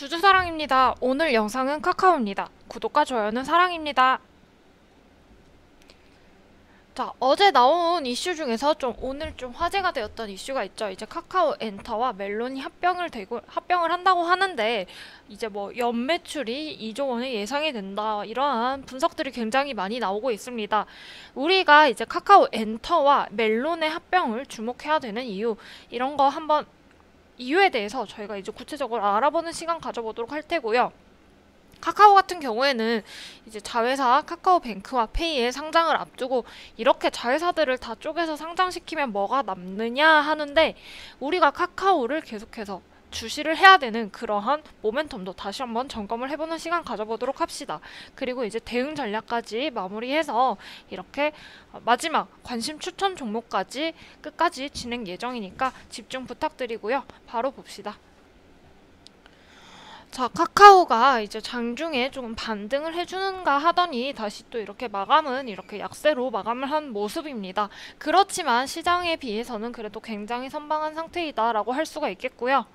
주주사랑입니다. 오늘 영상은 카카오입니다. 구독과 좋아요는 사랑입니다. 자, 어제 나온 이슈 중에서 오늘 좀 화제가 되었던 이슈가 있죠. 이제 카카오 엔터와 멜론이 합병을 한다고 하는데, 이제 뭐 연매출이 2조 원이 예상이 된다. 이러한 분석들이 굉장히 많이 나오고 있습니다. 우리가 이제 카카오 엔터와 멜론의 합병을 주목해야 되는 이유, 이런 거 한번 이유에 대해서 저희가 이제 구체적으로 알아보는 시간 가져보도록 할 테고요. 카카오 같은 경우에는 이제 자회사 카카오뱅크와 페이의 상장을 앞두고 이렇게 자회사들을 다 쪼개서 상장시키면 뭐가 남느냐 하는데, 우리가 카카오를 계속해서 주시를 해야 되는 그러한 모멘텀도 다시 한번 점검을 해보는 시간 가져보도록 합시다. 그리고 이제 대응 전략까지 마무리해서 이렇게 마지막 관심 추천 종목까지 끝까지 진행 예정이니까 집중 부탁드리고요. 바로 봅시다. 자, 카카오가 이제 장중에 조금 반등을 해주는가 하더니 다시 또 이렇게 마감은 이렇게 약세로 마감을 한 모습입니다. 그렇지만 시장에 비해서는 그래도 굉장히 선방한 상태이다라고 할 수가 있겠고요.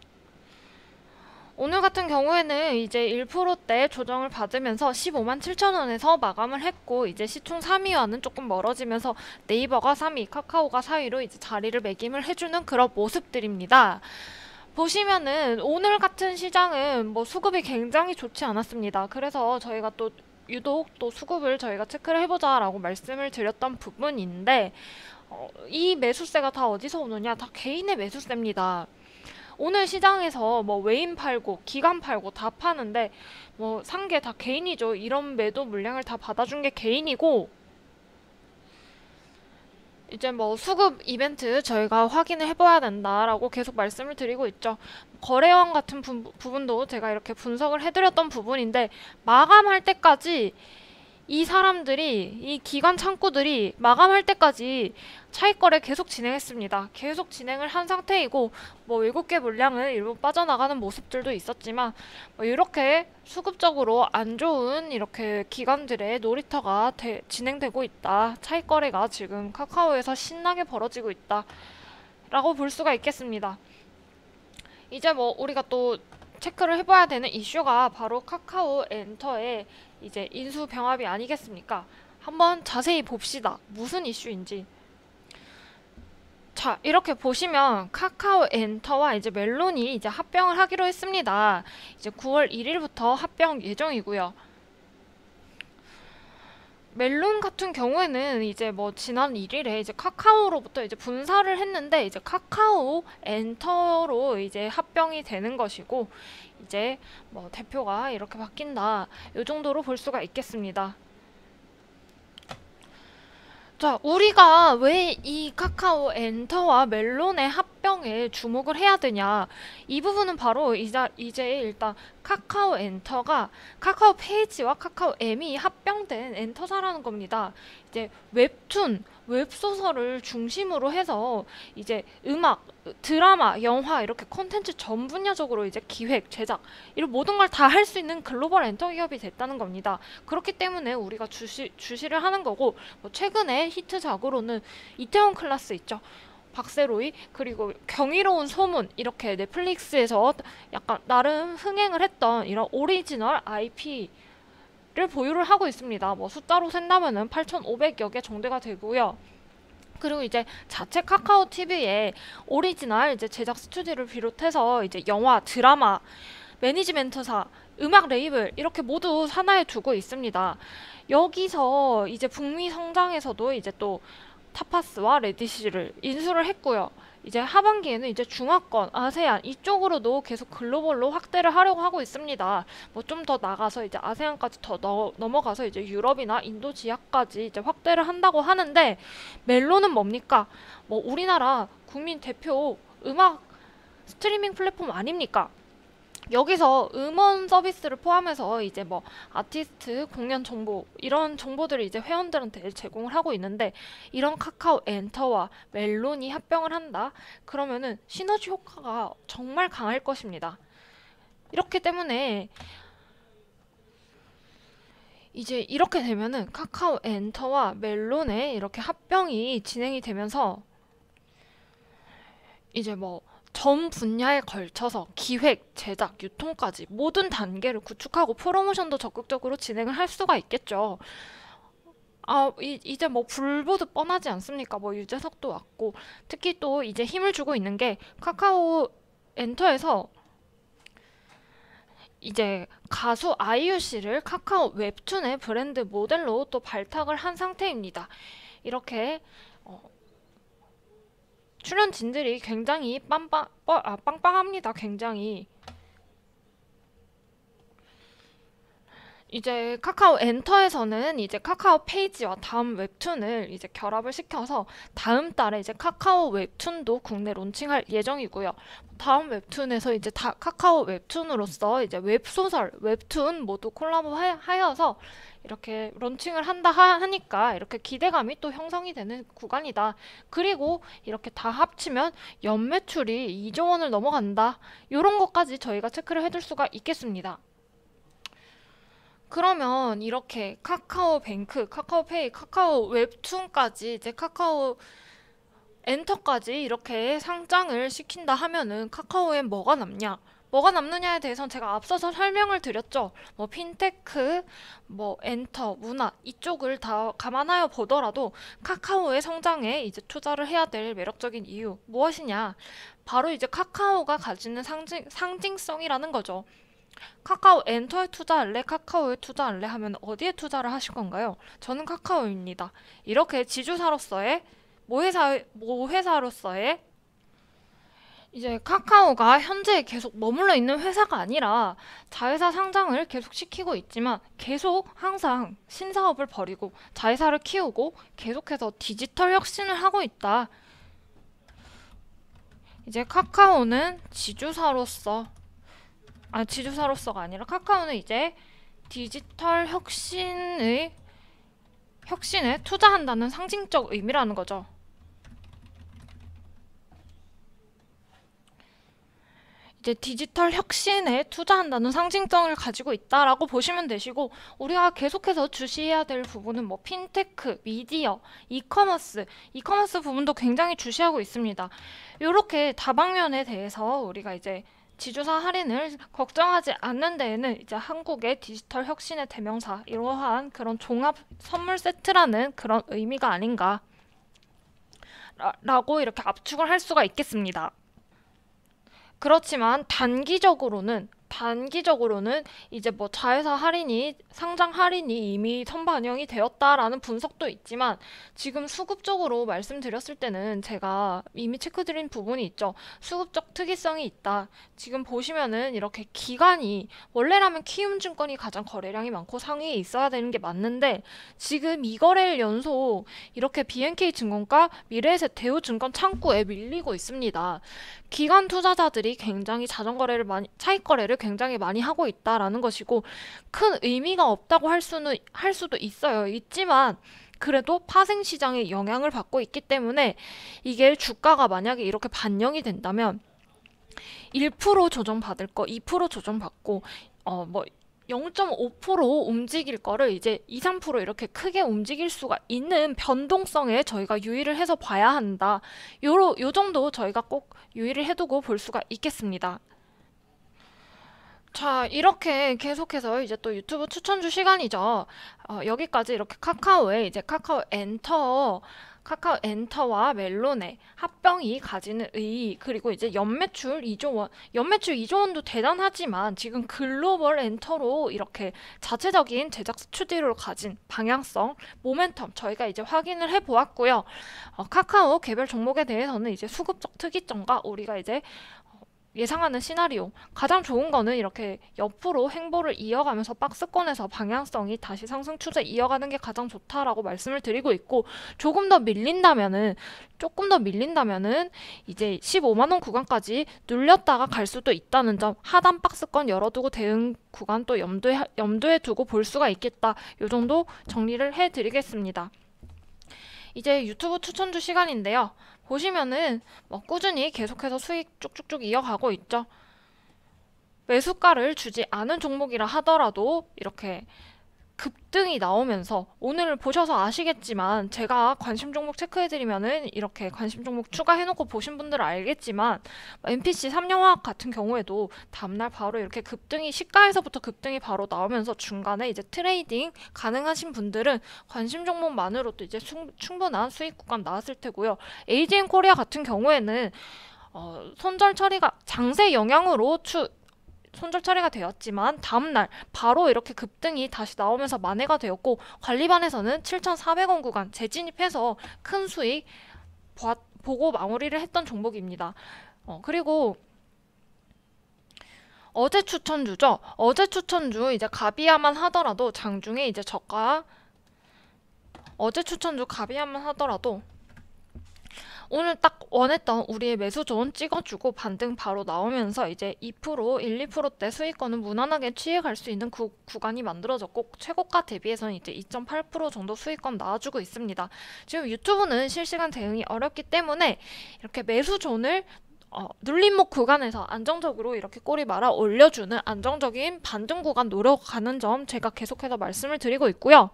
오늘 같은 경우에는 이제 1%대 조정을 받으면서 15만 7천 원에서 마감을 했고, 이제 시총 3위와는 조금 멀어지면서 네이버가 3위, 카카오가 4위로 이제 자리를 매김을 해주는 그런 모습들입니다. 보시면은 오늘 같은 시장은 뭐 수급이 굉장히 좋지 않았습니다. 그래서 저희가 또 유독 또 수급을 저희가 체크를 해보자라고 말씀을 드렸던 부분인데, 이 매수세가 다 어디서 오느냐? 다 개인의 매수세입니다. 오늘 시장에서 뭐 외인 팔고 기관 팔고 다 파는데 뭐 산 게 다 개인이죠. 이런 매도 물량을 다 받아준 게 개인이고, 이제 뭐 수급 이벤트 저희가 확인을 해봐야 된다라고 계속 말씀을 드리고 있죠. 거래원 같은 부분도 제가 이렇게 분석을 해드렸던 부분인데, 마감할 때까지 이 사람들이, 이 기관 창구들이 마감할 때까지 차익거래 계속 진행했습니다. 계속 진행을 한 상태이고, 뭐 외국계 물량은 일부 빠져나가는 모습들도 있었지만, 뭐 이렇게 수급적으로 안 좋은 이렇게 기관들의 놀이터가 진행되고 있다. 차익거래가 지금 카카오에서 신나게 벌어지고 있다. 라고 볼 수가 있겠습니다. 이제 뭐 우리가 또 체크를 해봐야 되는 이슈가 바로 카카오 엔터의 이제 인수 병합이 아니겠습니까? 한번 자세히 봅시다. 무슨 이슈인지. 자, 이렇게 보시면 카카오 엔터와 이제 멜론이 이제 합병을 하기로 했습니다. 이제 9월 1일부터 합병 예정이고요. 멜론 같은 경우에는 이제 뭐 지난 1일에 이제 카카오로부터 이제 분사를 했는데, 이제 카카오 엔터로 이제 합병이 되는 것이고, 이제 뭐 대표가 이렇게 바뀐다, 이 정도로 볼 수가 있겠습니다. 자, 우리가 왜 이 카카오 엔터와 멜론의 합병에 주목을 해야 되냐? 이 부분은 바로 이제 일단 카카오 엔터가 카카오 페이지와 카카오 M이 합병된 엔터사라는 겁니다. 이제 웹툰, 웹소설을 중심으로 해서 이제 음악, 드라마, 영화 이렇게 콘텐츠 전 분야적으로 이제 기획, 제작 이런 모든 걸 다 할 수 있는 글로벌 엔터 기업이 됐다는 겁니다. 그렇기 때문에 우리가 주시를 하는 거고, 뭐 최근에 히트작으로는 이태원 클라스 있죠. 박세로이, 그리고 경이로운 소문, 이렇게 넷플릭스에서 약간 나름 흥행을 했던 이런 오리지널 IP를 보유를 하고 있습니다. 뭐 숫자로 센다면은 8,500여 개 정도가 되고요. 그리고 이제 자체 카카오 TV에 오리지널 이제 제작 스튜디오를 비롯해서 이제 영화, 드라마, 매니지멘트사, 음악 레이블 이렇게 모두 산하에 두고 있습니다. 여기서 이제 북미 성장에서도 이제 또 타파스와 레디시를 인수를 했고요. 이제 하반기에는 이제 중화권, 아세안 이쪽으로도 계속 글로벌로 확대를 하려고 하고 있습니다. 뭐 좀 더 나가서 이제 아세안까지 더 넘어가서 이제 유럽이나 인도 지역까지 이제 확대를 한다고 하는데, 멜론은 뭡니까? 뭐 우리나라 국민 대표 음악 스트리밍 플랫폼 아닙니까? 여기서 음원 서비스를 포함해서 이제 뭐 아티스트 공연 정보 이런 정보들을 이제 회원들한테 제공을 하고 있는데, 이런 카카오 엔터와 멜론이 합병을 한다? 그러면은 시너지 효과가 정말 강할 것입니다. 이렇기 때문에 이제 이렇게 되면은 카카오 엔터와 멜론의 이렇게 합병이 진행이 되면서 이제 뭐 전 분야에 걸쳐서 기획, 제작, 유통까지 모든 단계를 구축하고 프로모션도 적극적으로 진행을 할 수가 있겠죠. 이제 뭐 불보듯 뻔하지 않습니까? 뭐 유재석도 왔고, 특히 또 이제 힘을 주고 있는 게 카카오 엔터에서 이제 가수 아이유 씨를 카카오 웹툰의 브랜드 모델로 또 발탁을 한 상태입니다. 이렇게 어, 출연진들이 굉장히 빵빵합니다. 굉장히. 이제 카카오 엔터에서는 이제 카카오 페이지와 다음 웹툰을 이제 결합을 시켜서 다음 달에 이제 카카오 웹툰도 국내 론칭할 예정이고요. 다음 웹툰에서 이제 다 카카오 웹툰으로서 이제 웹소설, 웹툰 모두 콜라보 하여서 이렇게 론칭을 하니까 이렇게 기대감이 또 형성이 되는 구간이다. 그리고 이렇게 다 합치면 연매출이 2조 원을 넘어간다. 이런 것까지 저희가 체크를 해둘 수가 있겠습니다. 그러면 이렇게 카카오뱅크, 카카오페이, 카카오 웹툰까지 이제 카카오 엔터까지 이렇게 상장을 시킨다 하면은 카카오엔 뭐가 남냐? 뭐가 남느냐에 대해서는 제가 앞서서 설명을 드렸죠. 뭐 핀테크, 뭐 엔터, 문화 이쪽을 다 감안하여 보더라도 카카오의 성장에 이제 투자를 해야 될 매력적인 이유 무엇이냐? 바로 이제 카카오가 가지는 상징성이라는 거죠. 카카오 엔터에 투자할래? 카카오에 투자할래? 하면 어디에 투자를 하실 건가요? 저는 카카오입니다. 이렇게 지주사로서의 모회사로서의 이제 카카오가 현재 계속 머물러 있는 회사가 아니라 자회사 상장을 계속 시키고 있지만 계속 항상 신사업을 벌이고 자회사를 키우고 계속해서 디지털 혁신을 하고 있다. 이제 카카오는 지주사로서가 아니라 카카오는 이제 디지털 혁신에 투자한다는 상징적 의미라는 거죠. 이제 디지털 혁신에 투자한다는 상징성을 가지고 있다라고 보시면 되시고, 우리가 계속해서 주시해야 될 부분은 뭐 핀테크, 미디어, 이커머스 부분도 굉장히 주시하고 있습니다. 이렇게 다방면에 대해서 우리가 이제 지주사 할인을 걱정하지 않는 데에는 이제 한국의 디지털 혁신의 대명사, 이러한 그런 종합 선물 세트라는 그런 의미가 아닌가 라고 이렇게 압축을 할 수가 있겠습니다. 그렇지만 단기적으로는 이제 뭐 자회사 상장 할인이 이미 선반영이 되었다라는 분석도 있지만, 지금 수급적으로 말씀드렸을 때는 제가 이미 체크드린 부분이 있죠. 수급적 특이성이 있다. 지금 보시면은 이렇게 기간이, 원래라면 키움증권이 가장 거래량이 많고 상위에 있어야 되는 게 맞는데, 지금 2거래일 연속 이렇게 BNK증권과 미래에셋 대우증권 창구에 밀리고 있습니다. 기관 투자자들이 굉장히 차익 거래를 굉장히 많이 하고 있다라는 것이고, 큰 의미가 없다고 할 수도 있지만 그래도 파생 시장에 영향을 받고 있기 때문에, 이게 주가가 만약에 이렇게 반영이 된다면 1% 조정받을 거 2% 조정받고 뭐 0.5% 움직일 거를 이제 2, 3% 이렇게 크게 움직일 수가 있는 변동성에 저희가 유의를 해서 봐야 한다. 요 정도 저희가 꼭 유의를 해두고 볼 수가 있겠습니다. 자, 이렇게 계속해서 이제 또 유튜브 추천주 시간이죠. 여기까지 이렇게 이제 카카오 엔터와 멜론의 합병이 가지는 의의, 그리고 이제 연매출 2조 원, 연매출 2조 원도 대단하지만 지금 글로벌 엔터로 이렇게 자체적인 제작 스튜디오를 가진 방향성, 모멘텀 저희가 이제 확인을 해 보았고요. 카카오 개별 종목에 대해서는 이제 수급적 특이점과 우리가 이제 예상하는 시나리오, 가장 좋은 거는 이렇게 옆으로 행보를 이어가면서 박스권에서 방향성이 다시 상승 추세 이어가는 게 가장 좋다라고 말씀을 드리고 있고, 조금 더 밀린다면은 이제 15만 원 구간까지 눌렸다가 갈 수도 있다는 점, 하단 박스권 열어두고 대응 구간 또 염두에 두고 볼 수가 있겠다. 요 정도 정리를 해드리겠습니다. 이제 유튜브 추천주 시간인데요. 보시면은 뭐 꾸준히 계속해서 수익 쭉쭉쭉 이어가고 있죠. 매수가를 주지 않은 종목이라 하더라도 이렇게 급등이 나오면서 오늘 보셔서 아시겠지만 제가 관심 종목 체크해드리면은 이렇게 관심 종목 추가해놓고 보신 분들은 알겠지만 MPC 3년화학 같은 경우에도 다음날 바로 이렇게 급등이 시가에서부터 급등이 바로 나오면서 중간에 이제 트레이딩 가능하신 분들은 관심 종목만으로도 이제 충분한 수익 구간 나왔을 테고요. AGN 코리아 같은 경우에는 손절 처리가 장세 영향으로 손절 처리가 되었지만 다음날 바로 이렇게 급등이 다시 나오면서 만회가 되었고 관리반에서는 7,400원 구간 재진입해서 큰 수익 보고 마무리를 했던 종목입니다. 그리고 어제 추천주죠. 어제 추천주 이제 가비야만 하더라도 장중에 이제 어제 추천주 가비야만 하더라도 오늘 딱 원했던 우리의 매수존 찍어주고 반등 바로 나오면서 이제 2%, 1, 2%대 수익권은 무난하게 취해갈 수 있는 구간이 만들어졌고 최고가 대비해서는 이제 2.8% 정도 수익권 나와주고 있습니다. 지금 유튜브는 실시간 대응이 어렵기 때문에 이렇게 매수존을 눌림목 구간에서 안정적으로 이렇게 꼬리 말아 올려주는 안정적인 반등 구간 노려가는 점 제가 계속해서 말씀을 드리고 있고요.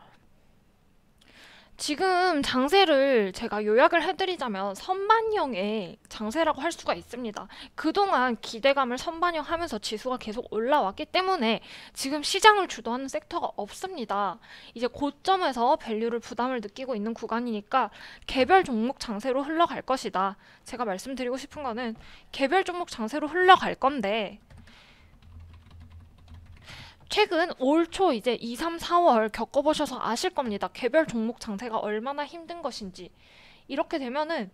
지금 장세를 제가 요약을 해드리자면 선반영의 장세라고 할 수가 있습니다. 그동안 기대감을 선반영하면서 지수가 계속 올라왔기 때문에 지금 시장을 주도하는 섹터가 없습니다. 이제 고점에서 밸류를 부담을 느끼고 있는 구간이니까 개별 종목 장세로 흘러갈 것이다. 제가 말씀드리고 싶은 거는 개별 종목 장세로 흘러갈 건데 최근 올 초 이제 2, 3, 4월 겪어보셔서 아실 겁니다. 개별 종목 장세가 얼마나 힘든 것인지. 이렇게 되면은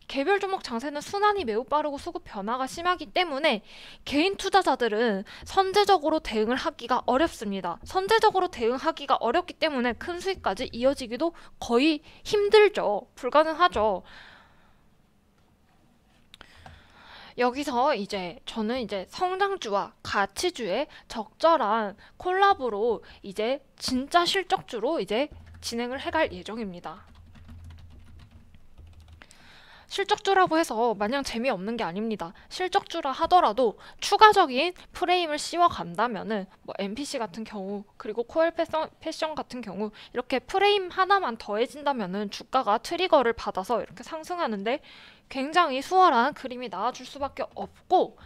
개별 종목 장세는 순환이 매우 빠르고 수급 변화가 심하기 때문에 개인 투자자들은 선제적으로 대응을 하기가 어렵습니다. 선제적으로 대응하기가 어렵기 때문에 큰 수익까지 이어지기도 거의 힘들죠. 불가능하죠. 여기서 이제 저는 이제 성장주와 가치주의 적절한 콜라보로 이제 진짜 실적주로 이제 진행을 해갈 예정입니다. 실적주라고 해서 마냥 재미없는 게 아닙니다. 실적주라 하더라도 추가적인 프레임을 씌워간다면은 뭐 MPC 같은 경우 그리고 코엘 패션 같은 경우 이렇게 프레임 하나만 더해진다면은 주가가 트리거를 받아서 이렇게 상승하는데 굉장히 수월한 그림이 나와줄 수밖에 없고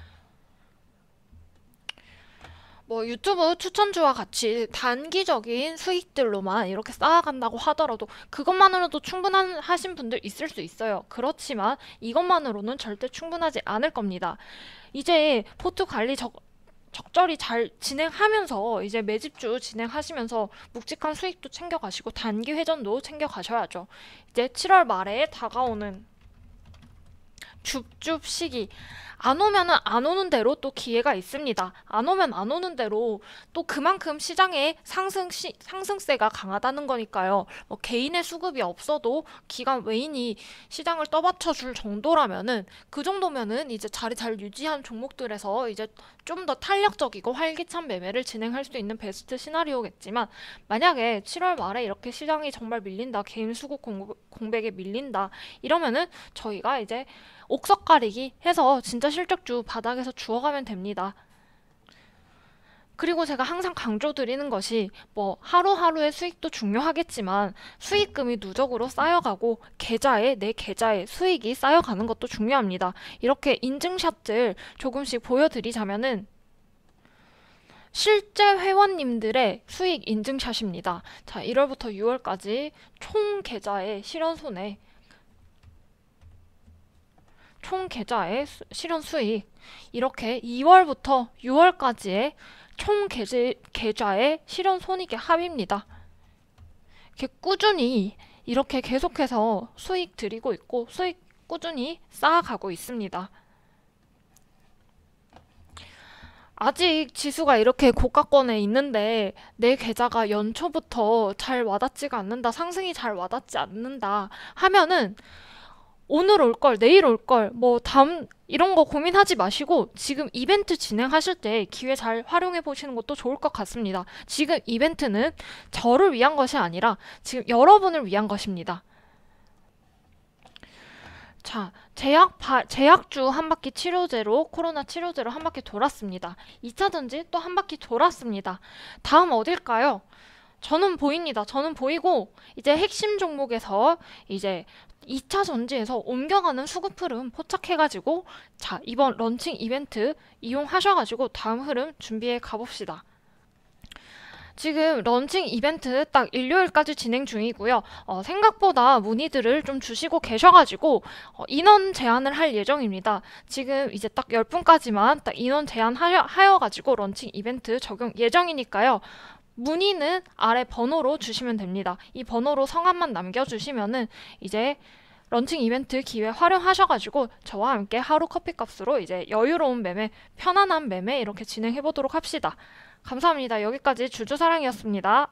뭐 유튜브 추천주와 같이 단기적인 수익들로만 이렇게 쌓아간다고 하더라도 그것만으로도 충분하신 분들 있을 수 있어요. 그렇지만 이것만으로는 절대 충분하지 않을 겁니다. 이제 포트 관리 적절히 잘 진행하면서 이제 매집주 진행하시면서 묵직한 수익도 챙겨가시고 단기 회전도 챙겨가셔야죠. 이제 7월 말에 다가오는 줍줍 시기 안 오면은 안 오는 대로 또 기회가 있습니다. 안 오면 안 오는 대로 또 그만큼 시장의 상승세가 강하다는 거니까요. 뭐 개인의 수급이 없어도 기관 외인이 시장을 떠받쳐 줄 정도라면은 그 정도면은 이제 자리 잘 유지한 종목들에서 이제 좀 더 탄력적이고 활기찬 매매를 진행할 수 있는 베스트 시나리오겠지만 만약에 7월 말에 이렇게 시장이 정말 밀린다, 개인 수급 공백에 밀린다 이러면은 저희가 이제 옥석 가리기 해서 진짜 실적주 바닥에서 주워가면 됩니다. 그리고 제가 항상 강조드리는 것이 뭐 하루하루의 수익도 중요하겠지만 수익금이 누적으로 쌓여가고 내 계좌에 수익이 쌓여가는 것도 중요합니다. 이렇게 인증샷들 조금씩 보여드리자면은 실제 회원님들의 수익 인증샷입니다. 자, 1월부터 6월까지 총 계좌의 실현 수익 이렇게 2월부터 6월까지의 총 계좌의 실현 손익의 합입니다. 이렇게 꾸준히 이렇게 계속해서 수익 드리고 있고 수익 꾸준히 쌓아가고 있습니다. 아직 지수가 이렇게 고가권에 있는데 내 계좌가 연초부터 잘 와닿지가 않는다, 상승이 잘 와닿지 않는다 하면은 오늘 올 걸, 내일 올 걸, 뭐 다음 이런 거 고민하지 마시고 지금 이벤트 진행하실 때 기회 잘 활용해 보시는 것도 좋을 것 같습니다. 지금 이벤트는 저를 위한 것이 아니라 지금 여러분을 위한 것입니다. 자, 제약주 한 바퀴 치료제로 코로나 치료제로 한 바퀴 돌았습니다. 2차전지 또 한 바퀴 돌았습니다. 다음 어딜까요? 저는 보입니다. 저는 보이고 이제 핵심 종목에서 이제 2차 전지에서 옮겨가는 수급 흐름 포착해가지고 자, 이번 런칭 이벤트 이용하셔가지고 다음 흐름 준비해 가봅시다. 지금 런칭 이벤트 딱 일요일까지 진행 중이고요. 생각보다 문의들을 좀 주시고 계셔가지고 인원 제한을 할 예정입니다. 지금 이제 딱 10분까지만 딱 인원 제한하여가지고 런칭 이벤트 적용 예정이니까요. 문의는 아래 번호로 주시면 됩니다. 이 번호로 성함만 남겨주시면은 이제 런칭 이벤트 기회 활용하셔가지고 저와 함께 하루 커피값으로 이제 여유로운 매매, 편안한 매매 이렇게 진행해 보도록 합시다. 감사합니다. 여기까지 주주사랑이었습니다.